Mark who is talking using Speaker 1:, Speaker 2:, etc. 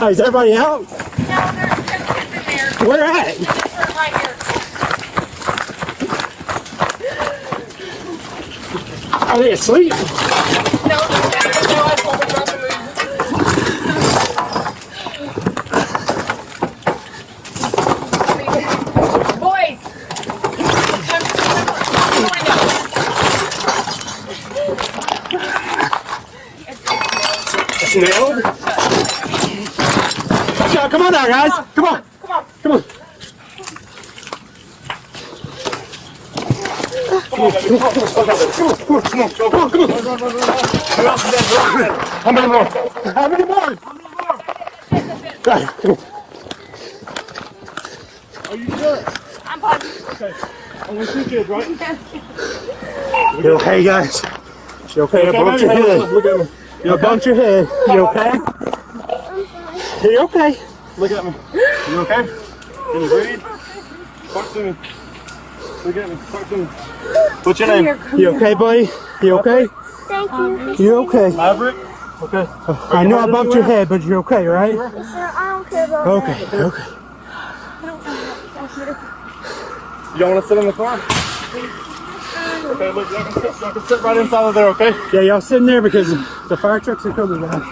Speaker 1: Oh, is everybody out?
Speaker 2: No, there's kids in there.
Speaker 1: Where at?
Speaker 2: They're right here.
Speaker 1: Are they asleep?
Speaker 2: No, I pulled them out the room. Boys!
Speaker 1: It's nailed? So, come on now, guys. Come on. Come on. How many more? How many more? Guys, come on.
Speaker 3: Are you sure?
Speaker 2: I'm fine.
Speaker 3: Okay. Only 2 kids, right?
Speaker 1: You okay, guys? You okay? I bumped your head.
Speaker 3: Look at me.
Speaker 1: You bumped your head. You okay? You okay?
Speaker 3: Look at me. You okay? Can you breathe? Talk to me. Look at me. Talk to me. What's your name?
Speaker 1: You okay, buddy? You okay?
Speaker 4: Thank you.
Speaker 1: You okay?
Speaker 3: Maverick? Okay.
Speaker 1: I know I bumped your head, but you're okay, right?
Speaker 4: Sir, I don't care about
Speaker 1: Okay, okay.
Speaker 3: You don't want to sit in the car? Okay, look, y'all can sit right inside of there, okay?
Speaker 1: Yeah, y'all sitting there because the fire trucks are coming, guys.